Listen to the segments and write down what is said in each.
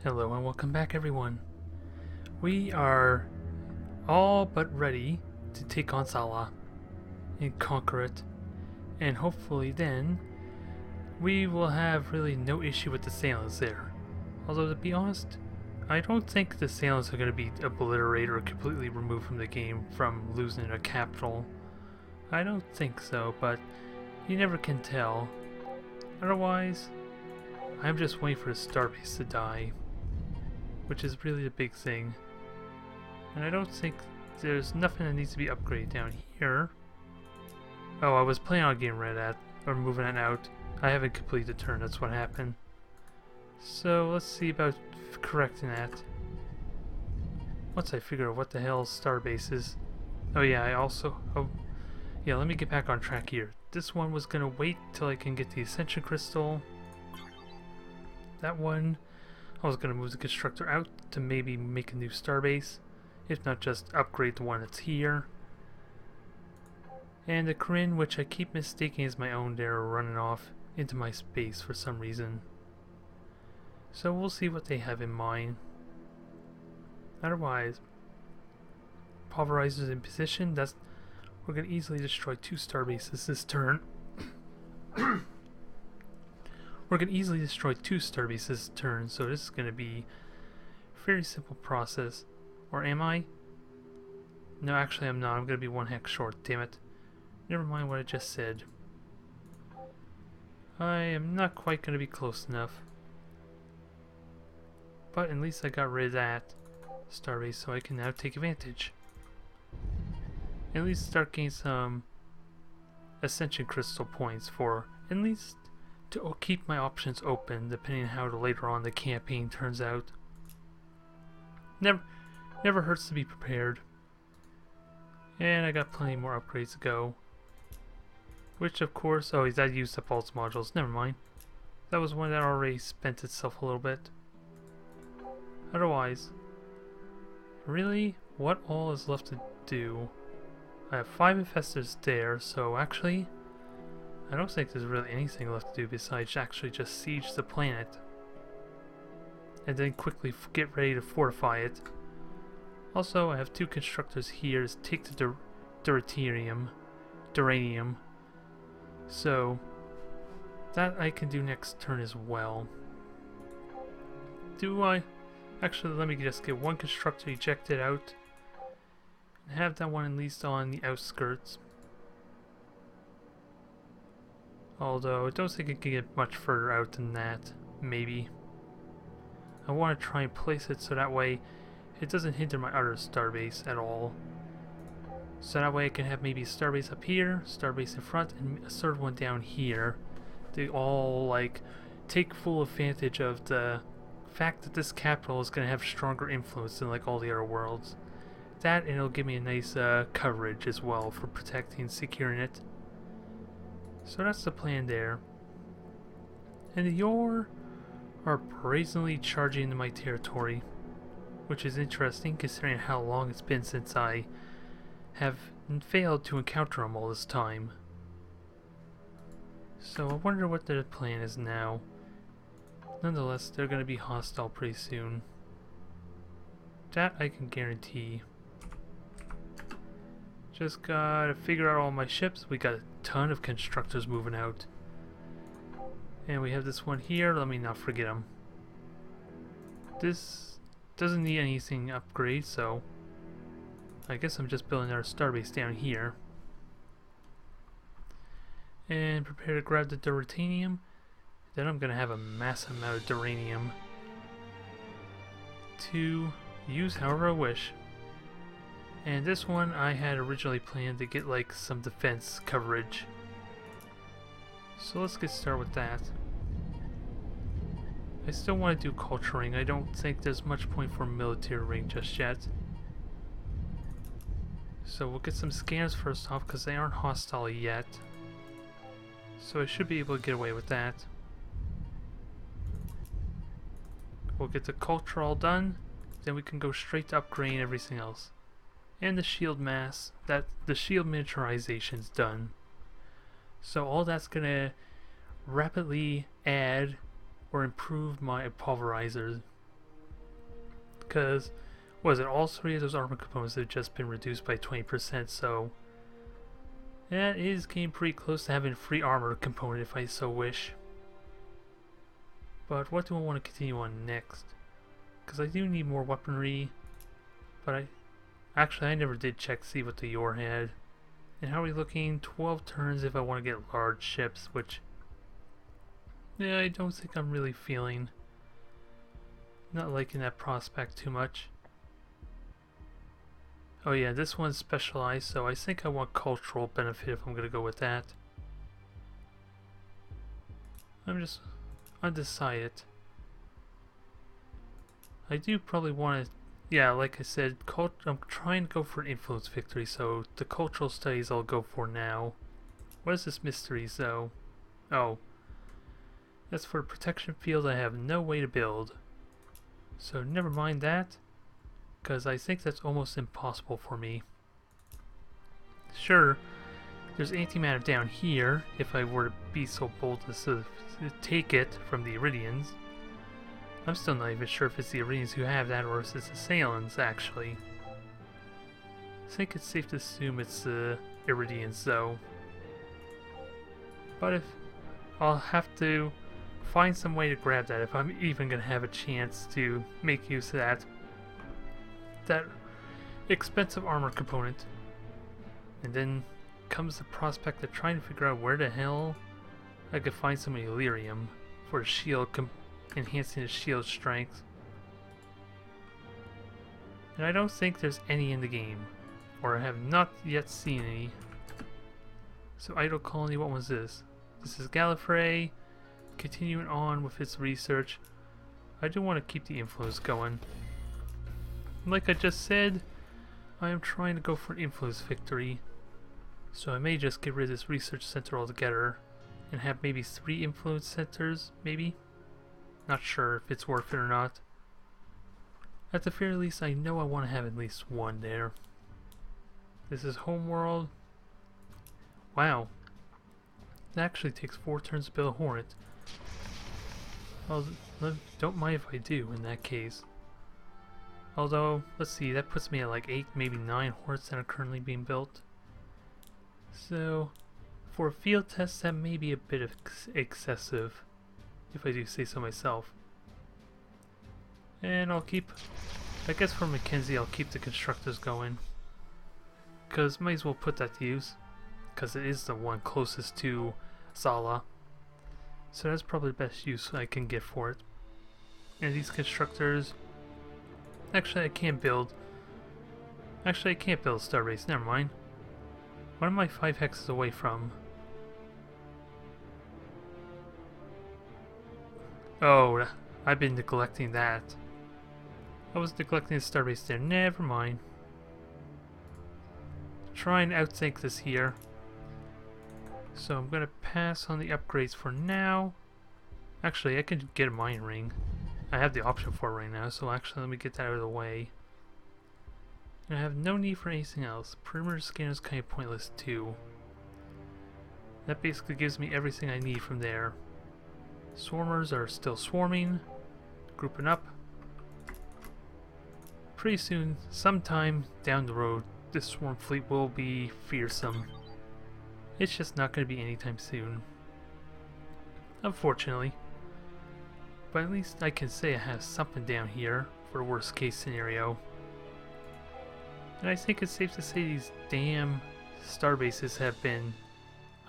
Hello and welcome back everyone. We are all but ready to take on Thala and conquer it, and hopefully then we will have really no issue with the Thalans there. Although to be honest, I don't think the Thalans are going to be obliterated or completely removed from the game from losing a capital. I don't think so, but you never can tell. Otherwise, I'm just waiting for the starbase to die, which is really a big thing. And I don't think there's nothing that needs to be upgraded down here. Oh, I was planning on getting rid of that, or moving that out. I haven't completed the turn, that's what happened. So let's see about correcting that. Once I figure out what the hell starbase is. Oh yeah, let me get back on track here. This one was gonna wait till I can get the Ascension Crystal. That one, I was gonna move the constructor out to maybe make a new starbase. If not, just upgrade the one that's here. And the Kryn, which I keep mistaking as my own there, running off into my space for some reason. So we'll see what they have in mind. Otherwise, pulverizers in position. We're gonna easily destroy 2 starbases this turn. We're gonna easily destroy 2 starbases this turn, so this is gonna be a very simple process. Or am I? No, actually I'm not. I'm gonna be 1 hex short, damn it. Never mind what I just said. I am not quite gonna be close enough. But at least I got rid of that starbase, so I can now take advantage. At least start getting some Ascension Crystal points for at least to keep my options open depending on how later on the campaign turns out. Never hurts to be prepared. And I got plenty more upgrades to go. Which of course, oh, that used up all its modules, never mind. That was one that already spent itself a little bit. Otherwise, really, what all is left to do? I have 5 infestors there, so actually, I don't think there's really anything left to do besides actually just siege the planet. And then quickly get ready to fortify it. Also, I have 2 constructors here to take the Duranium. So, that I can do next turn as well. Do I? Actually, let me just get 1 constructor ejected out. And have that one at least on the outskirts. Although, I don't think it can get much further out than that. Maybe. I want to try and place it so that way it doesn't hinder my other starbase at all. So that way I can have maybe a starbase up here, starbase in front, and a third one down here. They all like take full advantage of the fact that this capital is going to have stronger influence than like all the other worlds. That, and it'll give me a nice coverage as well for protecting and securing it. So that's the plan there. And the Yor are brazenly charging into my territory, which is interesting considering how long it's been since I have failed to encounter them all this time. So I wonder what their plan is now. Nonetheless, they're going to be hostile pretty soon. That I can guarantee. Just gotta figure out all my ships. We got a ton of constructors moving out. And we have this one here. Let me not forget them. This doesn't need anything upgrade, so I guess I'm just building our starbase down here. And prepare to grab the Duranium. Then I'm gonna have a massive amount of Duranium to use however I wish. And this one I had originally planned to get like some defense coverage. So let's get started with that. I still want to do culturing. I don't think there's much point for military ring just yet. So we'll get some scans first off because they aren't hostile yet. So I should be able to get away with that. We'll get the culture all done. Then we can go straight to upgrading everything else. And the shield mass, the shield miniaturization's done. So all that's gonna rapidly add or improve my pulverizers Because, was it all 3 of those armor components have just been reduced by 20%, so that is getting pretty close to having a free armor component if I so wish. But what do I want to continue on next? Because I do need more weaponry, but I never did check to see what the Yor had. And how are we looking? 12 turns if I want to get large ships, which, yeah, I don't think I'm really feeling. Not liking that prospect too much. Oh yeah, this one's specialized, so I think I want cultural benefit if I'm going to go with that. I'm just undecided. I do probably want to, yeah, like I said, I'm trying to go for an influence victory, so the cultural studies I'll go for now. What is this mysteries though? Oh. That's for a protection field I have no way to build. So never mind that, because I think that's almost impossible for me. Sure, there's antimatter down here, if I were to be so bold as to take it from the Iridians. I'm still not even sure if it's the Iridians who have that or if it's the Thalans, actually. I think it's safe to assume it's the Iridians, though. But if I'll have to find some way to grab that if I'm even going to have a chance to make use of that expensive armor component. And then comes the prospect of trying to figure out where the hell I could find some Illyrium for a shield, enhancing his shield strength. And I don't think there's any in the game, or I have not yet seen any. So Idle Colony, what was this? This is Gallifrey, continuing on with its research. I do want to keep the influence going. Like I just said, I am trying to go for an influence victory. So I may just get rid of this research center altogether and have maybe 3 influence centers, maybe? Not sure if it's worth it or not. At the very least, I know I want to have at least 1 there. This is Homeworld. Wow. That actually takes 4 turns to build a Hornet. Well, don't mind if I do in that case. Although, let's see, that puts me at like 8, maybe 9 Hornets that are currently being built. So, for a field test, that may be a bit of excessive, if I do say so myself. And I'll keep, I guess for Mackenzie, I'll keep the constructors going. Because might as well put that to use, because it is the one closest to Thala. So that's probably the best use I can get for it. And these constructors, actually I can't build Starbase, never mind. What am I 5 hexes away from? Oh, I've been neglecting that. I was neglecting the Starbase there, never mind. Try and outthink this here. So I'm gonna pass on the upgrades for now. Actually, I could get a mine ring. I have the option for it right now, so actually let me get that out of the way. And I have no need for anything else. Perimeter scanner is kind of pointless too. That basically gives me everything I need from there. Swarmers are still swarming, grouping up. Pretty soon, sometime down the road, this swarm fleet will be fearsome. It's just not going to be anytime soon. Unfortunately. But at least I can say I have something down here for a worst case scenario. And I think it's safe to say these damn starbases have been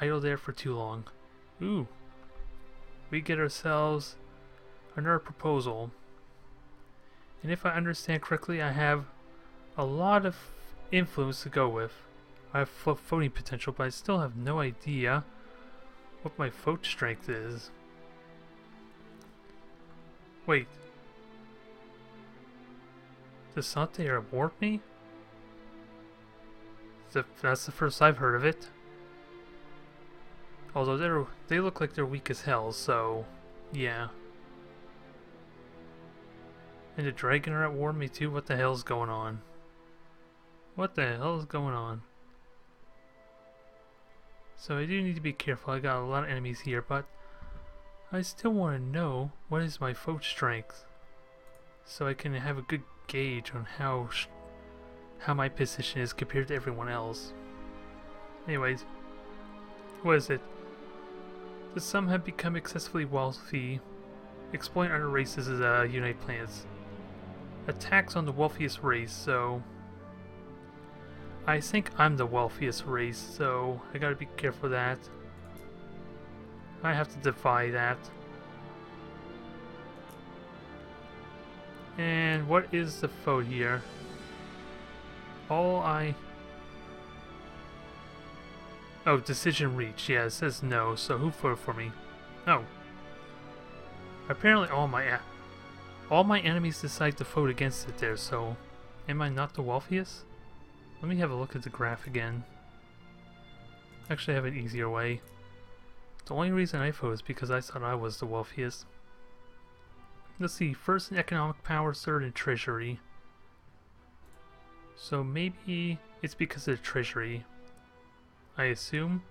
idle there for too long. Ooh. We get ourselves another proposal. And if I understand correctly, I have a lot of influence to go with. I have voting potential, but I still have no idea what my vote strength is. Wait. Does Santé warp me? That's the first I've heard of it. Although they look like they're weak as hell, so yeah. And the dragon are at war with me too? What the hell's going on? What the hell is going on? So I do need to be careful. I got a lot of enemies here, but I still want to know what is my vote strength. so I can have a good gauge on how my position is compared to everyone else. Anyways, what is it? The some have become excessively wealthy, exploiting other races as unite planets. Attacks on the wealthiest race, so I think I'm the wealthiest race, so I gotta be careful of that. I have to defy that. And what is the foe here? Oh, decision reached. Yeah, it says no, so who voted for me? Oh. Apparently all my enemies decide to vote against it there, so am I not the wealthiest? Let me have a look at the graph again. Actually, I have an easier way. The only reason I vote is because I thought I was the wealthiest. Let's see, first in economic power, third in treasury. So maybe it's because of the treasury, I assume.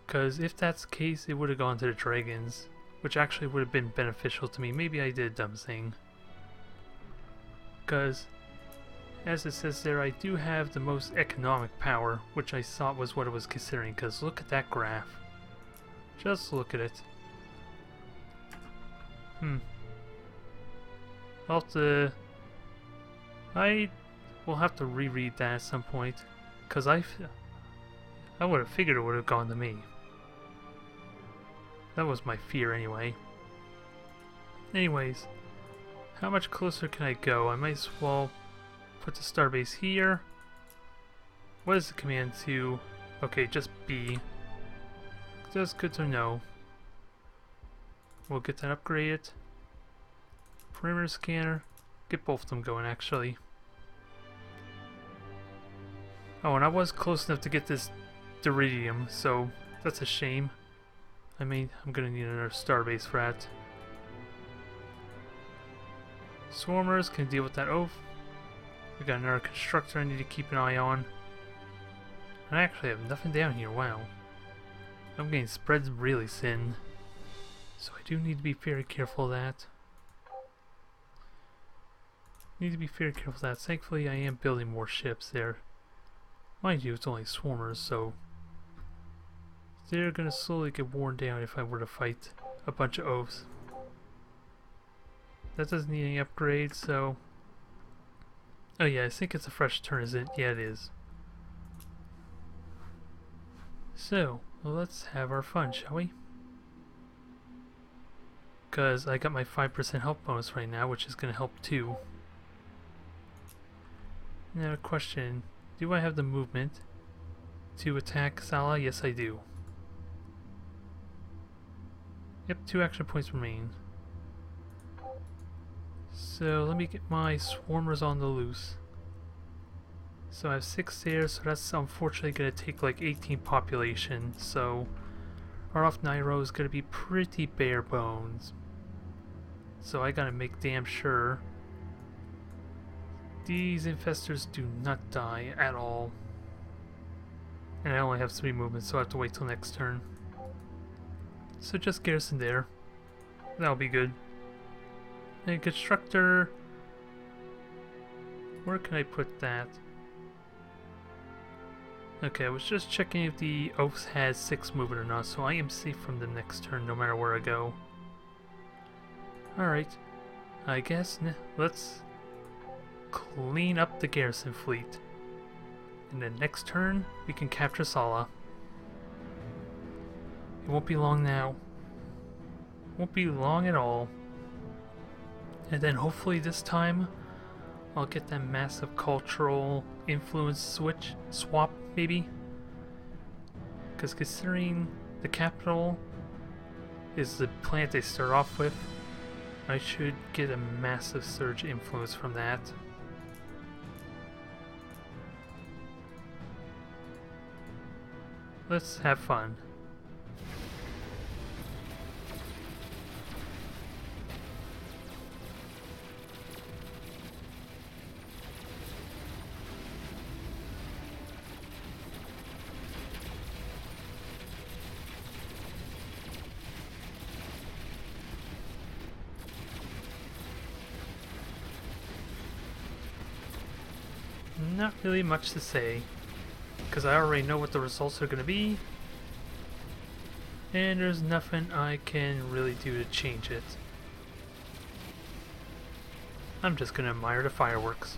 Because if that's the case, it would have gone to the dragons, which actually would have been beneficial to me. Maybe I did a dumb thing. Because, as it says there, I do have the most economic power, which I thought was what I was considering, because look at that graph. Just look at it. I will have to reread that at some point, because I would have figured it would have gone to me. That was my fear anyway. Anyways, how much closer can I go? I might as well put the starbase here. What is the command to... Okay, just B. Just good to know. We'll get that upgraded. Perimeter scanner. Get both of them going, actually. Oh, and I was close enough to get this Diridium, so that's a shame. I mean, I'm gonna need another starbase for that. Swarmers can deal with that oath. We got another constructor I need to keep an eye on. I actually have nothing down here, wow. I'm getting spread really thin. So I do need to be very careful of that. Need to be very careful of that. Thankfully I am building more ships there. Mind you, it's only swarmers, so they're gonna slowly get worn down if I were to fight a bunch of oaths. That doesn't need any upgrades, so... Oh yeah, I think it's a fresh turn, is it? Yeah, it is. So, well, let's have our fun, shall we? Because I got my 5% health bonus right now, which is going to help too. Now, question, do I have the movement to attack Thala? Yes, I do. Yep, 2 action points remain. So, let me get my swarmers on the loose. So I have 6 there, so that's unfortunately going to take like 18 population, so our off Nairo is going to be pretty bare bones. So I gotta make damn sure these infestors do not die at all. And I only have 3 movements, so I have to wait till next turn. So just garrison there. That'll be good. And constructor... Where can I put that? Okay, I was just checking if the oaths had 6 movement or not, so I am safe from them next turn no matter where I go. Alright, I guess let's clean up the garrison fleet. And then next turn, we can capture Thala. It won't be long now. Won't be long at all. And then hopefully this time, I'll get that massive cultural influence swap maybe. Because considering the capital is the planet they start off with, I should get a massive surge influence from that. Let's have fun. not really much to say, because I already know what the results are going to be, and there's nothing I can really do to change it. I'm just going to admire the fireworks.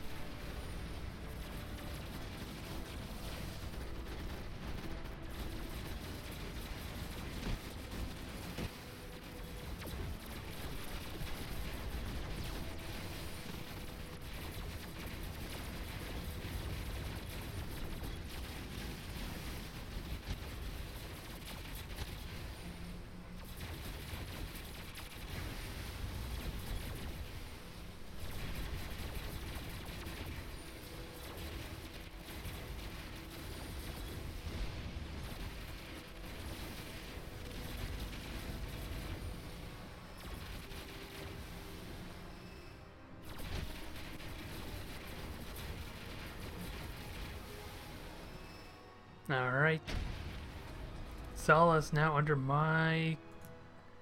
Alright. Thala is now under my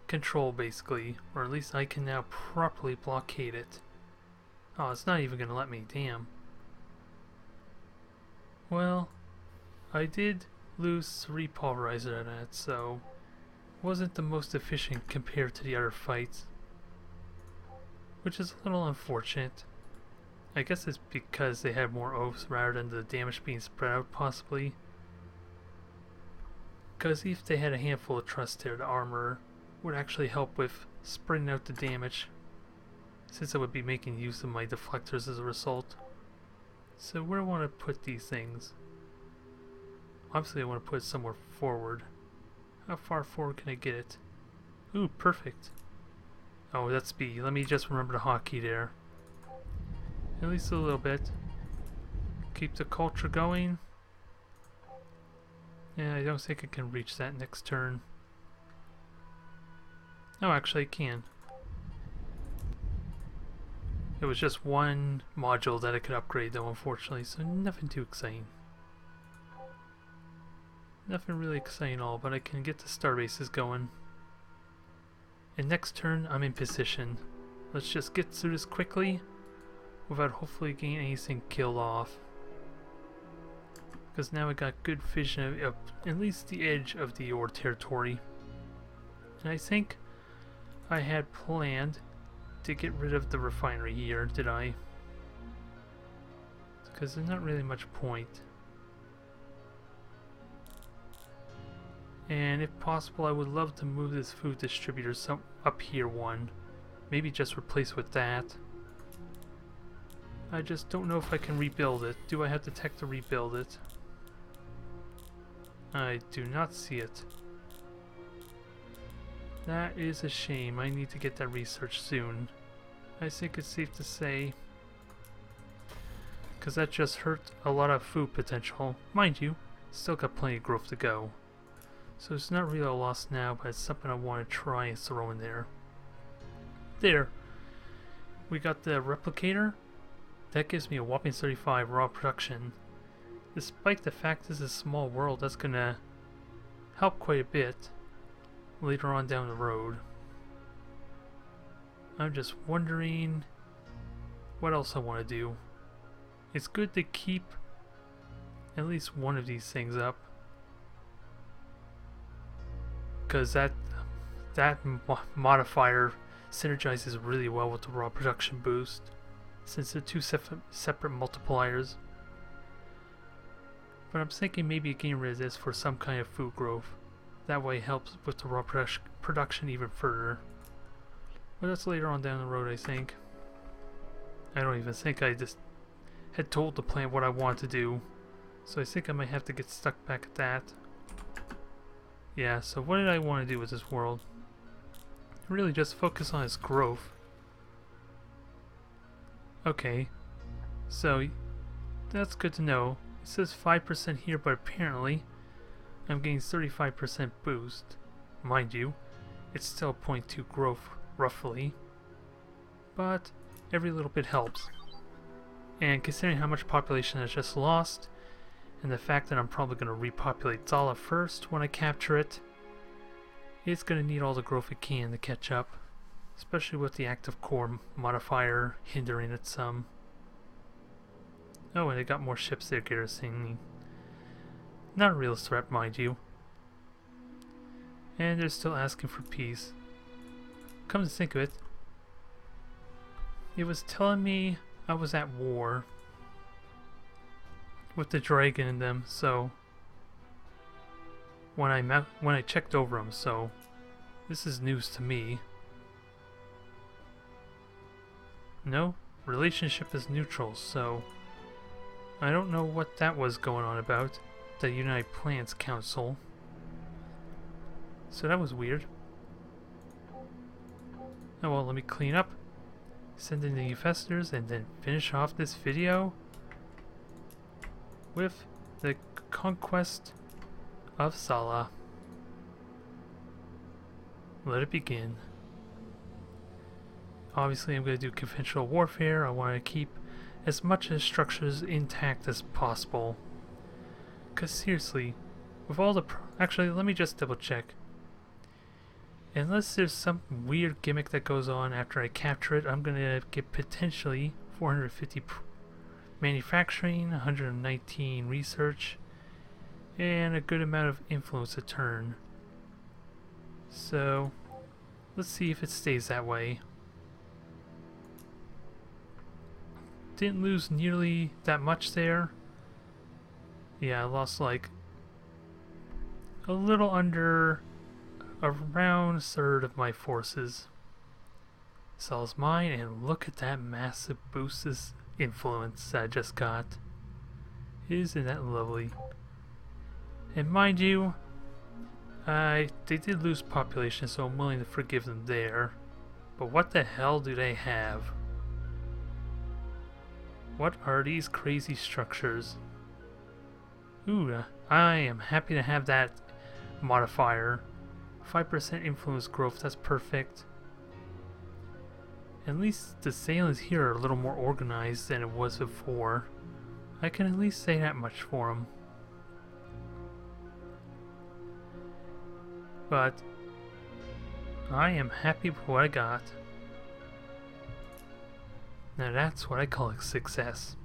control, basically. Or at least I can now properly blockade it. Oh, it's not even going to let me. Damn. Well, I did lose 3 pulverizer at that, so wasn't the most efficient compared to the other fights. Which is a little unfortunate. I guess it's because they had more oaths rather than the damage being spread out, possibly. Because if they had a handful of trust there, the armor would actually help with spreading out the damage, since I would be making use of my deflectors as a result. So where do I want to put these things? Obviously I want to put it somewhere forward. How far forward can I get it? Ooh, perfect. Oh, that's B. Let me just remember the hotkey there. At least a little bit. Keep the culture going. Yeah, I don't think I can reach that next turn. Oh, actually I can. It was just one module that I could upgrade though, unfortunately, so nothing too exciting. Nothing really exciting at all, but I can get the star bases going. And next turn, I'm in position. Let's just get through this quickly without hopefully getting anything killed off. Because now I got good vision of at least the edge of the Ord territory. And I think I had planned to get rid of the refinery here, did I? Because there's not really much point. And if possible, I would love to move this food distributor up here one. Maybe just replace with that. I just don't know if I can rebuild it. Do I have the tech to rebuild it? I do not see it. That is a shame. I need to get that research soon. I think it's safe to say, because that just hurt a lot of food potential. Mind you, still got plenty of growth to go. So it's not really a loss now, but it's something I want to try and throw in there. There. We got the replicator. That gives me a whopping 35 raw production. Despite the fact this is a small world, that's gonna help quite a bit later on down the road. I'm just wondering what else I want to do. It's good to keep at least one of these things up, because that modifier synergizes really well with the raw production boost, since they're two separate multipliers. But I'm thinking maybe getting rid of this for some kind of food growth. That way it helps with the raw production even further. But that's later on down the road, I think. I don't even think I just had told the plant what I want to do. So I think I might have to get stuck back at that. Yeah, so what did I want to do with this world? Really just focus on its growth. Okay, so that's good to know. It says 5% here, but apparently I'm getting 35% boost. Mind you, it's still 0.2 growth, roughly. But every little bit helps. And considering how much population I just lost, and the fact that I'm probably going to repopulate Thala first when I capture it, it's going to need all the growth it can to catch up. Especially with the active core modifier hindering it some. Oh, and they got more ships there garrisoning. Not a real threat, mind you. And they're still asking for peace. Come to think of it, it was telling me I was at war with the dragon in them, so when I checked over them, so this is news to me. No, relationship is neutral, so I don't know what that was going on about. The United Planets Council. So that was weird. Oh well, let me clean up, send in the infestors, and then finish off this video with the conquest of Thala. Let it begin. Obviously I'm going to do conventional warfare. I want to keep as much of the structures intact as possible. Because seriously, with all the actually, let me just double check. Unless there's some weird gimmick that goes on after I capture it, I'm going to get potentially 450 manufacturing, 119 research, and a good amount of influence a turn. So, let's see if it stays that way. Didn't lose nearly that much there. Yeah, I lost like a little under around a third of my forces. Sells mine, and look at that massive boost of influence that I just got. Isn't that lovely? And mind you, they did lose population, so I'm willing to forgive them there. But what the hell do they have? What are these crazy structures? Ooh, I am happy to have that modifier. 5% influence growth, that's perfect. At least the Thalans here are a little more organized than it was before. I can at least say that much for them. But I am happy with what I got. Now that's what I call a success.